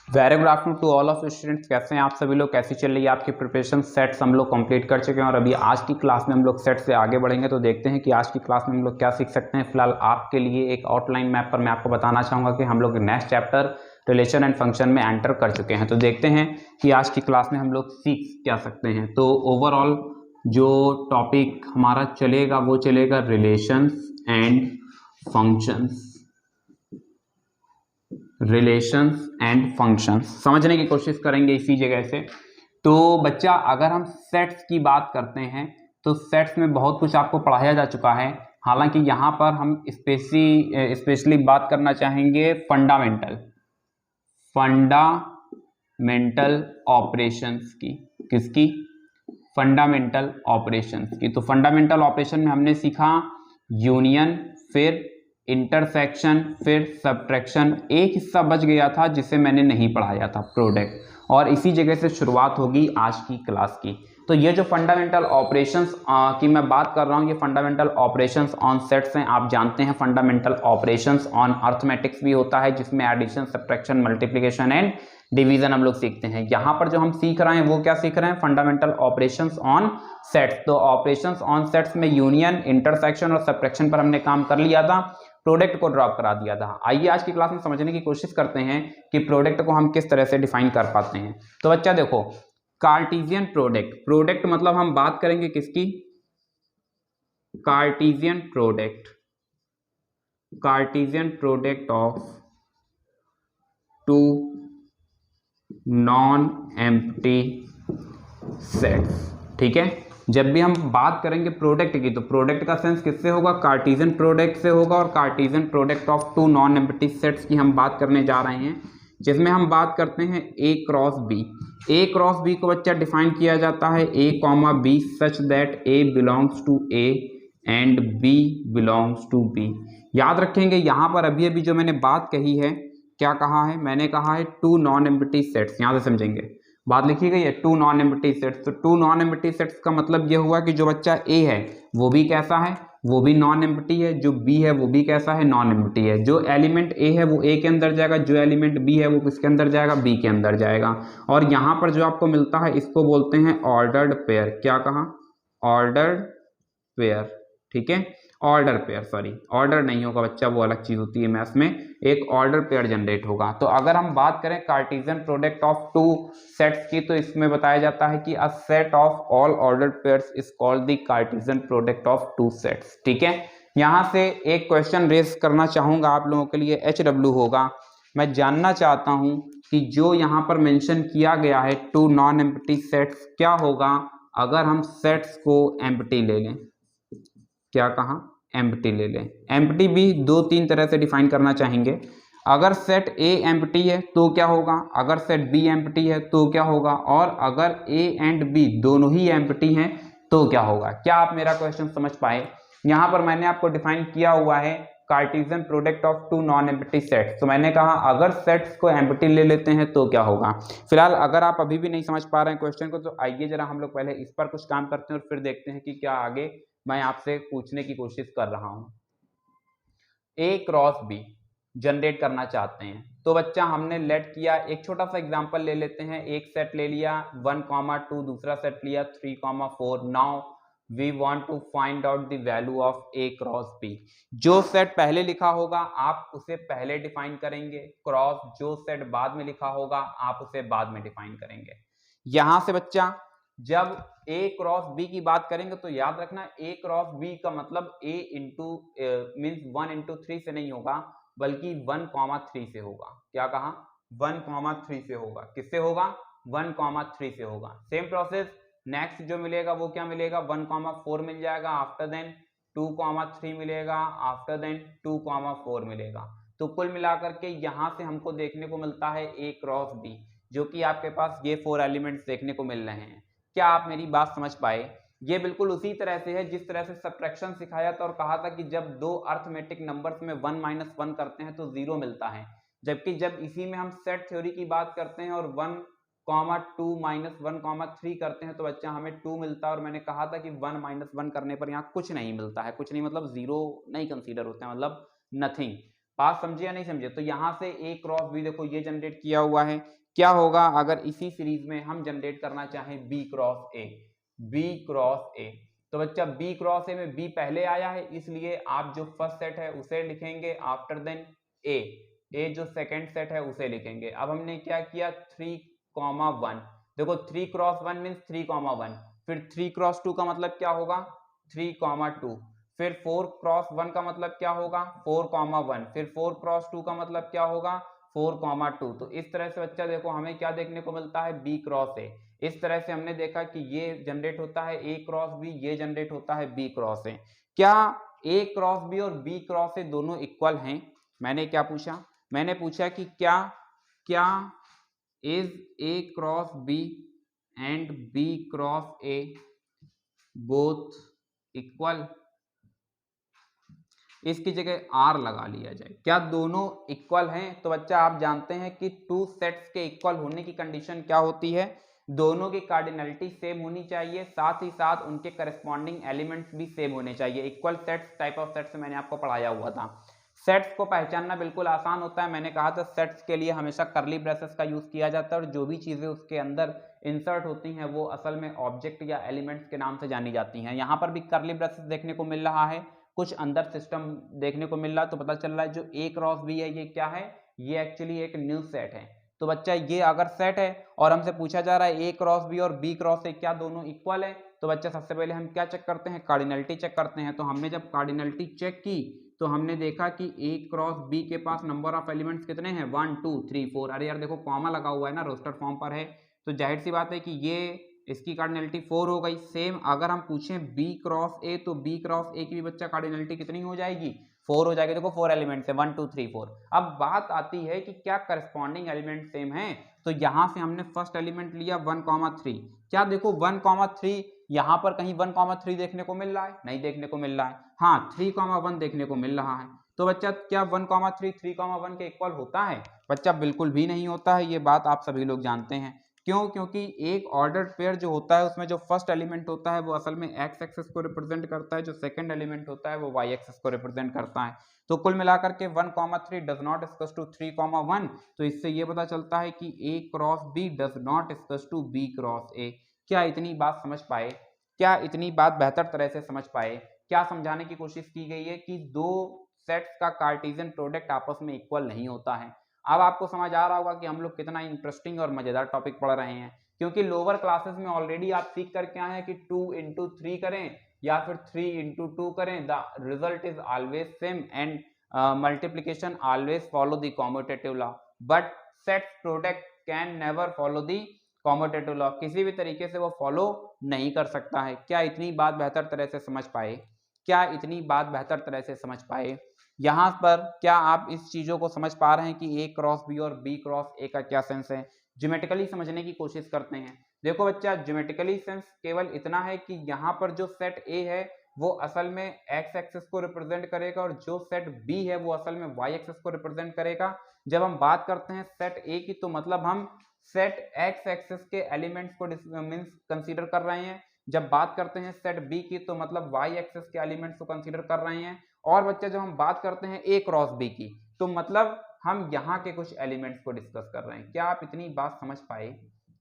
Very good afternoon to all of students. कैसे हैं आप सभी लोग, कैसी चल रही है आपकी प्रिपरेशन? सेट्स हम लोग कंप्लीट कर चुके हैं और अभी आज की क्लास में हम लोग सेट से आगे बढ़ेंगे। तो देखते हैं कि आज की क्लास में हम लोग क्या सीख सकते हैं। फिलहाल आपके लिए एक आउटलाइन मैप पर मैं आपको बताना चाहूँगा कि हम लोग next chapter relation and function में एंटर कर चुके हैं। तो देखते हैं कि आज की क्लास में हम लोग सीख क्या सकते हैं। तो ओवरऑल जो टॉपिक हमारा चलेगा वो चलेगा relations and functions. Relations and functions समझने की कोशिश करेंगे इसी जगह से। तो बच्चा, अगर हम सेट्स की बात करते हैं तो सेट्स में बहुत कुछ आपको पढ़ाया जा चुका है। हालांकि यहाँ पर हम स्पेशली बात करना चाहेंगे फंडामेंटल ऑपरेशंस की। किसकी? फंडामेंटल ऑपरेशंस की। तो फंडामेंटल ऑपरेशन में हमने सीखा यूनियन, फिर इंटरसेक्शन, फिर सब्ट्रैक्शन। एक हिस्सा बच गया था जिसे मैंने नहीं पढ़ाया था, प्रोडक्ट। और इसी जगह से शुरुआत होगी आज की क्लास की। तो ये जो फंडामेंटल ऑपरेशंस की मैं बात कर रहा हूँ, ये फंडामेंटल ऑपरेशंस ऑन सेट्स हैं। आप जानते हैं फंडामेंटल ऑपरेशंस ऑन अर्थमेटिक्स भी होता है, जिसमें addition, subtraction, multiplication and division हम लोग सीखते हैं। यहाँ पर जो हम सीख रहे हैं वो क्या सीख रहे हैं? Fundamental operations on sets. तो ऑपरेशंस ऑन सेट्स में यूनियन, इंटरसेक्शन और सब्ट्रैक्शन पर हमने काम कर लिया था, प्रोडक्ट को ड्रॉप करा दिया था। आइए आज की क्लास में समझने की कोशिश करते हैं कि प्रोडक्ट को हम किस तरह से डिफाइन कर पाते हैं। तो बच्चा देखो, कार्टेशियन प्रोडक्ट, प्रोडक्ट मतलब हम बात करेंगे किसकी? Cartesian product. Cartesian product of two non empty sets. ठीक है, जब भी हम बात करेंगे प्रोडक्ट की तो प्रोडक्ट का सेंस किससे होगा? कार्टेशियन प्रोडक्ट से होगा। और Cartesian product of two non empty sets की हम बात करने जा रहे हैं, जिसमें हम बात करते हैं A cross B. A cross B को बच्चा डिफाइन किया जाता है A comma B such that A belongs to A and B belongs to B. याद रखेंगे यहाँ पर अभी अभी जो मैंने बात कही है, क्या कहा है? मैंने कहा है टू नॉन एम्प्टी सेट्स। यहाँ से समझेंगे, बात लिखी गई है टू नॉन एम्प्टी सेट्स। तो टू नॉन एम्प्टी सेट्स का मतलब ये हुआ कि जो बच्चा ए है वो भी कैसा है? वो भी नॉन एम्प्टी है। जो बी है वो भी कैसा है? नॉन एम्प्टी है। जो एलिमेंट ए है वो ए के अंदर जाएगा, जो एलिमेंट बी है वो किसके अंदर जाएगा? बी के अंदर जाएगा। और यहाँ पर जो आपको मिलता है इसको बोलते हैं ऑर्डर्ड पेयर। क्या कहा? Ordered pair. ठीक है, ऑर्डर पेयर, सॉरी ऑर्डर नहीं होगा बच्चा, वो अलग चीज होती है मैथ्स में। एक ऑर्डर पेयर जनरेट होगा। तो अगर हम बात करें Cartesian product of two sets की, तो इसमें बताया जाता है कि a set of all ordered pairs is called the Cartesian product of two sets. ठीक है, यहां से एक क्वेश्चन रेज करना चाहूंगा आप लोगों के लिए, HW होगा। मैं जानना चाहता हूं कि जो यहां पर मेंशन किया गया है टू नॉन एम्प्टी सेट्स, क्या होगा अगर हम सेट्स को एम्प्टी ले लें? क्या कहा? एम्प्टी ले लें। एम्प्टी भी दो तीन तरह से डिफाइन करना चाहेंगे। अगर सेट ए एम्प्टी है तो क्या होगा? अगर सेट बी एम्प्टी है तो क्या होगा? और अगर ए एंड बी दोनों ही एम्प्टी हैं तो क्या होगा? क्या आप मेरा क्वेश्चन समझ पाए? यहां पर मैंने आपको डिफाइन किया हुआ है Cartesian product of two non empty sets. तो मैंने कहा अगर सेट्स को एम्प्टी ले लेते हैं तो क्या होगा। फिलहाल अगर आप अभी भी नहीं समझ पा रहे हैं क्वेश्चन को, तो आइए जरा हम लोग पहले इस पर कुछ काम करते हैं और फिर देखते हैं कि क्या आगे मैं आपसे पूछने की कोशिश कर रहा हूं। ए क्रॉस बी जनरेट करना चाहते हैं, तो बच्चा हमने लेट किया, एक छोटा सा एग्जांपल ले लेते हैं। एक सेट ले लिया 1,2, दूसरा सेट लिया 3,4। Now we want to find out the value of A cross B. जो सेट पहले लिखा होगा आप उसे पहले डिफाइन करेंगे, क्रॉस जो सेट बाद में लिखा होगा आप उसे बाद में डिफाइन करेंगे। यहां से बच्चा जब a क्रॉस b की बात करेंगे तो याद रखना a क्रॉस b का मतलब a इंटू मीन्स 1 into 3 से नहीं होगा, बल्कि 1,3 से होगा। क्या कहा? 1,3 से होगा। किससे होगा? 1,3 से होगा। सेम प्रोसेस नेक्स्ट जो मिलेगा वो क्या मिलेगा? 1,4 मिल जाएगा, आफ्टर देन 2,3 मिलेगा, आफ्टर देन 2,4 मिलेगा। तो कुल मिलाकर के यहां से हमको देखने को मिलता है a क्रॉस b, जो कि आपके पास ये 4 एलिमेंट्स देखने को मिल रहे हैं। क्या आप मेरी बात समझ पाए? ये बिल्कुल उसी तरह से है जिस तरह से सब्ट्रैक्शन सिखाया था और कहा था कि जब दो अर्थमेटिक नंबर्स में 1 - 1 करते हैं तो 0 मिलता है, जबकि जब इसी में हम सेट थ्योरी की बात करते हैं और 1,2 - 1,3 करते हैं तो बच्चा हमें 2 मिलता है। और मैंने कहा था कि 1 - 1 करने पर यहाँ कुछ नहीं मिलता है। कुछ नहीं मतलब 0 नहीं कंसीडर होता है, मतलब नथिंग। बात समझे या नहीं समझे? तो यहाँ से ए क्रॉस बी देखो ये जनरेट किया हुआ है। क्या होगा अगर इसी सीरीज में हम जनरेट करना चाहें B cross A, B cross A, तो बच्चा बी क्रॉस ए में बी पहले आया है, इसलिए आप जो फर्स्ट सेट है उसे लिखेंगे आफ्टर देन ए जो सेकंड सेट है उसे लिखेंगे। अब हमने क्या किया 3,1, देखो 3 क्रॉस 1 मीन्स 3,1, फिर 3 क्रॉस 2 का मतलब क्या होगा 3,2, फिर 4 क्रॉस 1 का मतलब क्या होगा 4,1, फिर 4 क्रॉस 2 का मतलब क्या होगा 4,2। तो इस तरह से बच्चा देखो हमें क्या देखने को मिलता है बी क्रॉस ए। इस तरह से हमने देखा कि ये जनरेट होता है ए क्रॉस बी, ये जनरेट होता है बी क्रॉस ए। क्या ए क्रॉस बी और बी क्रॉस ए दोनों इक्वल हैं? मैंने क्या पूछा, मैंने पूछा कि क्या is A cross B and B cross A both equal? इसकी जगह आर लगा लिया जाए, क्या दोनों इक्वल हैं? तो बच्चा आप जानते हैं कि टू सेट्स के इक्वल होने की कंडीशन क्या होती है, दोनों की कार्डिनलिटी सेम होनी चाहिए, साथ ही साथ उनके करस्पॉन्डिंग एलिमेंट्स भी सेम होने चाहिए। Equal sets type of sets मैंने आपको पढ़ाया हुआ था। सेट्स को पहचानना बिल्कुल आसान होता है, मैंने कहा था सेट्स के लिए हमेशा कर्ली ब्रेसेस का यूज किया जाता है और जो भी चीजें उसके अंदर इंसर्ट होती हैं वो असल में ऑब्जेक्ट या एलिमेंट्स के नाम से जानी जाती हैं। यहाँ पर भी कर्ली ब्रेसेस देखने को मिल रहा है, कुछ अंदर सिस्टम देखने को मिल रहा है, तो पता चल रहा है जो ए क्रॉस बी है ये क्या है, ये एक्चुअली एक न्यू सेट है। तो बच्चा ये अगर सेट है और हमसे पूछा जा रहा है ए क्रॉस बी और बी क्रॉस ए क्या दोनों इक्वल है, तो बच्चा सबसे पहले हम क्या चेक करते हैं कार्डिनलिटी चेक करते हैं। तो हमने जब कार्डिनलिटी चेक की तो हमने देखा कि ए क्रॉस बी के पास नंबर ऑफ एलिमेंट्स कितने हैं 1 2 3 4। अरे यार देखो कॉमा लगा हुआ है ना, रोस्टर फॉर्म पर है, तो जाहिर सी बात है कि ये इसकी कार्डिनलिटी 4 हो गई। सेम अगर हम पूछें बी क्रॉस ए तो बी क्रॉस ए की भी बच्चा कार्डिनलिटी कितनी हो जाएगी 4 हो जाएगी। देखो 4 एलिमेंट्स है 1 2 3 4। अब बात आती है कि क्या करस्पॉन्डिंग एलिमेंट सेम है, तो यहां से हमने फर्स्ट एलिमेंट लिया 1,3। क्या देखो 1,3 यहां पर कहीं 1,3 देखने को मिल रहा है? नहीं देखने को मिल रहा है। हाँ 3,1 देखने को मिल रहा है। तो बच्चा क्या 1,3 3,1 के इक्वल होता है? बच्चा बिल्कुल भी नहीं होता है, ये बात आप सभी लोग जानते हैं। क्यों? क्योंकि एक ऑर्डर्ड पेयर जो होता है उसमें जो फर्स्ट एलिमेंट होता है वो असल में एक्स एक्सिस को रिप्रेजेंट करता है, जो सेकंड एलिमेंट होता है वो वाई एक्सिस को रिप्रेजेंट करता है। तो कुल मिलाकर के 1,3 डज नॉट इक्वल्स टू 3,1। तो इससे ये पता चलता है कि A cross B does not equals to B cross A. क्या इतनी बात समझ पाए? क्या इतनी बात बेहतर तरह से समझ पाए? क्या समझाने की कोशिश की गई है कि दो सेट्स का कार्टेशियन प्रोडक्ट आपस में इक्वल नहीं होता है। अब आपको समझ आ रहा होगा कि हम लोग कितना इंटरेस्टिंग और मजेदार टॉपिक पढ़ रहे हैं, क्योंकि लोअर क्लासेस में ऑलरेडी आप सीख करके आए हैं कि 2 into 3 करें या फिर 3 into 2 करें, the result is always same and multiplication always follow the commutative law, but sets product can never follow the commutative law, किसी भी तरीके से वो फॉलो नहीं कर सकता है। क्या इतनी बात बेहतर तरह से समझ पाए? क्या इतनी बात बेहतर तरह से समझ पाए? यहाँ पर क्या आप इस चीजों को समझ पा रहे हैं कि ए क्रॉस बी और बी क्रॉस ए का क्या सेंस है? ज्योमेट्रिकली समझने की कोशिश करते हैं। देखो बच्चा ज्योमेट्रिकली सेंस केवल इतना है कि यहाँ पर जो सेट ए है वो असल में एक्स एक्सिस को रिप्रेजेंट करेगा और जो सेट बी है वो असल में वाई एक्सिस को रिप्रेजेंट करेगा। जब हम बात करते हैं सेट ए की तो मतलब हम सेट एक्स एक्सिस के एलिमेंट्स को मीन्स कंसीडर कर रहे हैं। जब बात करते हैं सेट बी की तो मतलब वाई एक्सिस के एलिमेंट्स को कंसीडर कर रहे हैं। और बच्चा जब हम बात करते हैं ए क्रॉस बी की तो मतलब हम यहाँ के कुछ एलिमेंट्स को डिस्कस कर रहे हैं। क्या आप इतनी बात समझ पाए?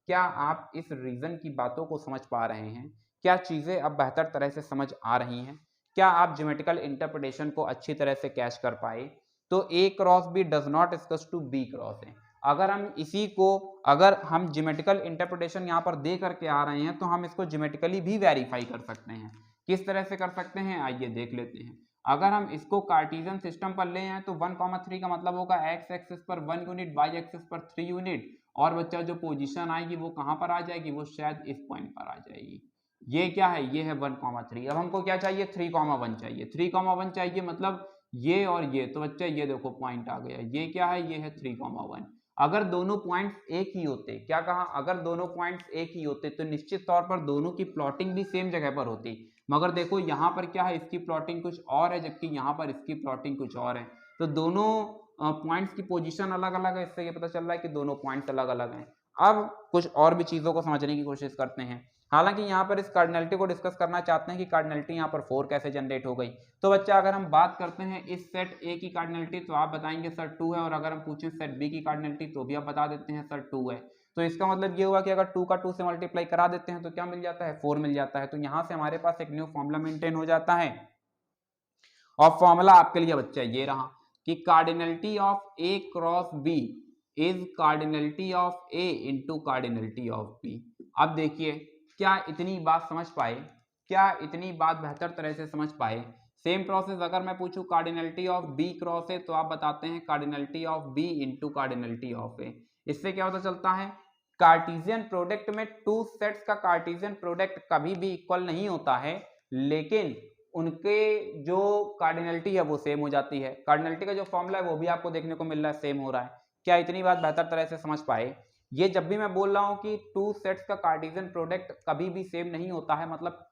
क्या आप इस रीजन की बातों को समझ पा रहे हैं? क्या चीजें अब बेहतर तरह से समझ आ रही हैं? क्या आप ज्योमेट्रिकल इंटरप्रिटेशन को अच्छी तरह से कैच कर पाए? तो A cross B does not equals to B cross A. अगर हम इसी को अगर हम ज्योमेट्रिकल इंटरप्रिटेशन यहाँ पर दे करके आ रहे हैं तो हम इसको ज्योमेट्रिकली भी वेरीफाई कर सकते हैं। किस तरह से कर सकते हैं आइए देख लेते हैं। अगर हम इसको कार्टेशियन सिस्टम पर ले हैं तो 1,3 का मतलब होगा एक्स एक्सिस पर 1 यूनिट, वाई एक्सिस पर 3 यूनिट, और बच्चा जो पोजीशन आएगी वो कहां पर आ जाएगी, वो शायद इस पॉइंट पर आ जाएगी। ये क्या है? ये है 1,3। अब हमको क्या चाहिए 3,1 चाहिए। 3,1 चाहिए मतलब ये और ये, तो बच्चा ये देखो पॉइंट आ गया। ये क्या है? ये है 3,1। अगर दोनों पॉइंट्स एक ही होते, क्या कहा, अगर दोनों पॉइंट्स एक ही होते तो निश्चित तौर पर दोनों की प्लॉटिंग भी सेम जगह पर होती। मगर देखो यहाँ पर क्या है, इसकी प्लॉटिंग कुछ और है जबकि यहाँ पर इसकी प्लॉटिंग कुछ और है। तो दोनों पॉइंट्स की पोजीशन अलग अलग है, इससे ये पता चल रहा है कि दोनों पॉइंट्स अलग अलग हैं। अब कुछ और भी चीजों को समझने की कोशिश करते हैं। हालांकि यहाँ पर इस कार्डिनलिटी को डिस्कस करना चाहते हैं कि कार्डिनलिटी यहाँ पर 4 कैसे जनरेट हो गई। तो बच्चा अगर हम बात करते हैं इस सेट ए की कार्डिनलिटी तो आप बताएंगे सर 2 है, और अगर हम पूछें सेट बी की कार्डिनलिटी तो भी आप बता देते हैं सर 2 है। तो इसका मतलब ये हुआ कि अगर 2 का 2 से मल्टीप्लाई करा देते हैं तो क्या मिल जाता है, 4 मिल जाता है। तो यहाँ से हमारे पास एक न्यू फॉर्मूला मेंटेन हो जाता है, और फॉर्मूला आपके लिए बच्चा ये रहा कि cardinality of A cross B is cardinality of A into cardinality of B. अब देखिए क्या इतनी बात समझ पाए, क्या इतनी बात बेहतर तरह से समझ पाए। सेम प्रोसेस अगर मैं पूछूं cardinality of B cross A तो आप बताते हैं cardinality of B into cardinality of A. इससे क्या पता चलता है, कार्टेशियन प्रोडक्ट में टू सेट्स का कार्टेशियन प्रोडक्ट कभी भी इक्वल नहीं होता है, लेकिन उनके जो कार्डिनलिटी है वो सेम हो जाती है। कार्डिनलिटी का जो फॉर्मूला है वो भी आपको देखने को मिल रहा है, सेम हो रहा है। क्या इतनी बात बेहतर तरह से समझ पाए। ये जब भी मैं बोल रहा हूं कि टू सेट्स का कार्टेशियन प्रोडक्ट कभी भी सेम नहीं होता है, मतलब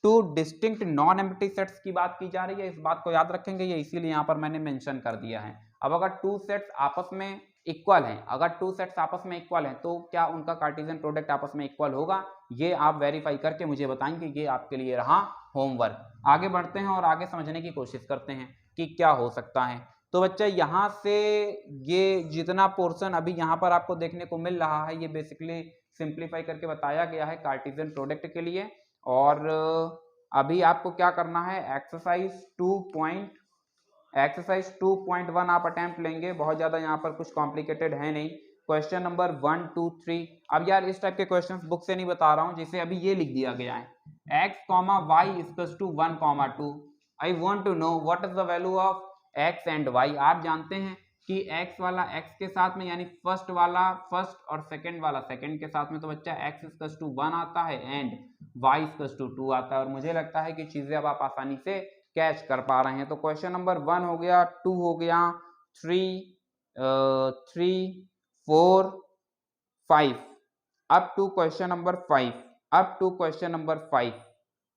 two distinct non empty sets की बात की जा रही है, इस बात को याद रखेंगे, ये इसीलिए यहां पर मैंने मेंशन कर दिया है। अब अगर टू सेट्स आपस में इक्वल हैं, अगर टू सेट्स आपस में इक्वल हैं तो क्या उनका कार्टेशियन प्रोडक्ट आपस में इक्वल होगा, ये आप वेरीफाई करके मुझे बताएंगे। ये आपके लिए रहा होमवर्क। आगे बढ़ते हैं और आगे समझने की कोशिश करते हैं कि क्या हो सकता है। तो बच्चा यहाँ से ये जितना पोर्शन अभी यहाँ पर आपको देखने को मिल रहा है, ये बेसिकली सिंप्लीफाई करके बताया गया है कार्टेशियन प्रोडक्ट के लिए। और अभी आपको क्या करना है, एक्सरसाइज 2.1 आप अटेम्प्ट लेंगे, बहुत ज्यादा यहाँ पर कुछ कॉम्प्लिकेटेड है नहीं। Question number 1, 2, 3। अब यार इस टाइप के क्वेश्चंस बुक से नहीं बता रहा हूँ, जिसे अभी ये लिख दिया गया है x, y equals to 1, 2। I want to know what is the value of x and y। आप जानते हैं कि x वाला x के साथ में, यानी फर्स्ट वाला फर्स्ट और सेकंड वाला सेकंड के साथ में, तो बच्चा x इक्वल्स टू 1 आता है एंड y इक्वल्स टू 2 आता है। और मुझे लगता है कि चीजें अब आप आसानी से कैच कर पा रहे हैं। तो क्वेश्चन नंबर 1 हो गया, 2 हो गया, 3, 4, 5, up to question number 5, up to question number 5,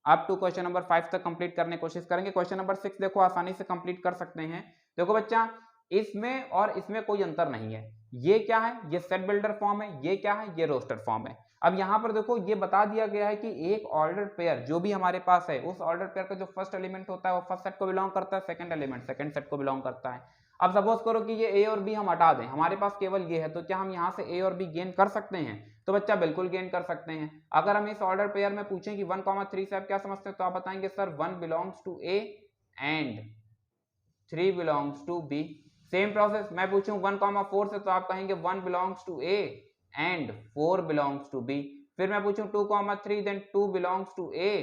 up to question number 5 तक कंप्लीट करने की कोशिश करेंगे। क्वेश्चन नंबर 6 देखो आसानी से कंप्लीट कर सकते हैं। देखो बच्चा, इसमें और इसमें कोई अंतर नहीं है। ये क्या है, ये सेट बिल्डर फॉर्म है, ये क्या है, ये रोस्टर फॉर्म है। अब यहां पर देखो ये बता दिया गया है कि एक ऑर्डर पेयर जो भी हमारे पास है, उस ऑर्डर पेयर का जो फर्स्ट एलिमेंट होता है वो फर्स्ट सेट को बिलोंग करता है, सेकंड एलिमेंट सेकंड सेट को बिलोंग करता है। अब सपोज करो कि ये ए और बी हम हटा दें, हमारे पास केवल ये है, तो क्या हम यहाँ से ए और बी गेन कर सकते हैं? तो बच्चा बिल्कुल गेन कर सकते हैं। अगर हम इस ऑर्डर पेयर में पूछें कि 1,3 से आप क्या समझते हैं, तो आप बताएंगे sir 1 belongs to A and 3 belongs to B. Same process मैं पूछूं 1,4 से, तो आप कहेंगे 1 belongs to A and 4 belongs to B. फिर मैं पूछूं 2,3 then 2 belongs to A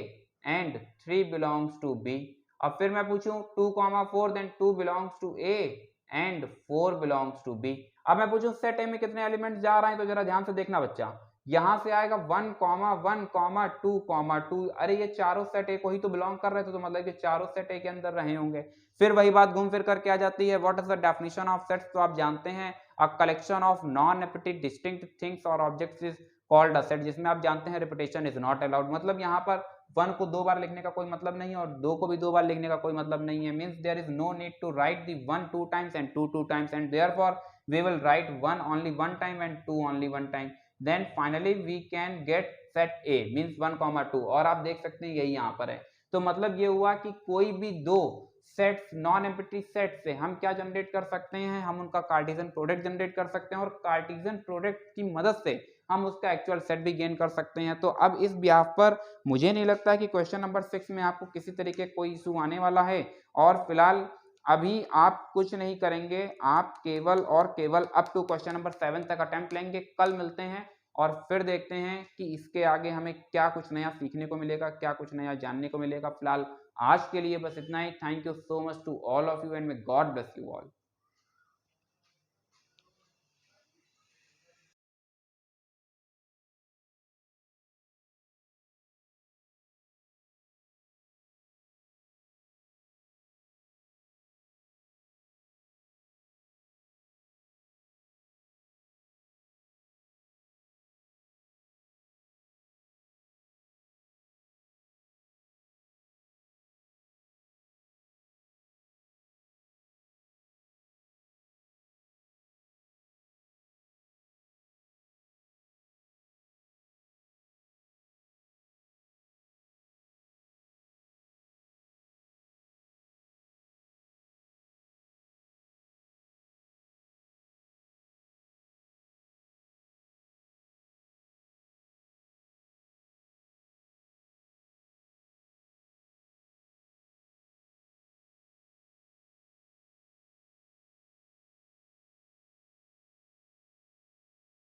and 3 belongs to B. अब फिर मैं पूछूं 2,4 then 2 belongs to A and 4 belongs to B. अब मैं पूछूं सेट ए में कितने एलिमेंट जा रहे हैं, तो जरा ध्यान से देखना बच्चा, यहां से आएगा 1, 1, 2, 2। अरे ये चारों सेट ए को ही तो बिलोंग कर रहे थे, तो मतलब कि चारों सेट ए के अंदर रहे होंगे। फिर वही बात घूम फिर करके आ जाती है, what is the definition of sets. तो आप जानते हैं a collection of non empty distinct things or objects is called a set, जिसमें आप जानते हैं रिपीटेशन इज नॉट अलाउड। मतलब यहाँ पर 1 को 2 बार लिखने का कोई मतलब नहीं है और 2 को भी 2 बार लिखने का कोई मतलब नहीं है। Means there is no need to write the 1 2 times and 2 2 times, and therefore we will write 1 only 1 time and 2 only 1 time. Then finally we can get set A means 1,2। और आप देख सकते हैं यही यहाँ पर है। तो मतलब ये हुआ कि कोई भी दो सेट्स नॉन एम्प्टी सेट से हम क्या जनरेट कर सकते हैं, हम उनका कार्टेशियन प्रोडक्ट जनरेट कर सकते हैं, और कार्टेशियन प्रोडक्ट की मदद से हम उसका एक्चुअल सेट भी गेन कर सकते हैं। तो अब इस बिहाफ पर मुझे नहीं लगता कि क्वेश्चन नंबर 6 में आपको किसी तरीके कोई इशू आने वाला है। और फिलहाल अभी आप कुछ नहीं करेंगे, आप केवल और केवल अप टू क्वेश्चन नंबर 7 तक अटेम्प्ट लेंगे। कल मिलते हैं और फिर देखते हैं कि इसके आगे हमें क्या कुछ नया सीखने को मिलेगा, क्या कुछ नया जानने को मिलेगा। फिलहाल आज के लिए बस इतना ही। Thank you so much to all of you and may God bless you all.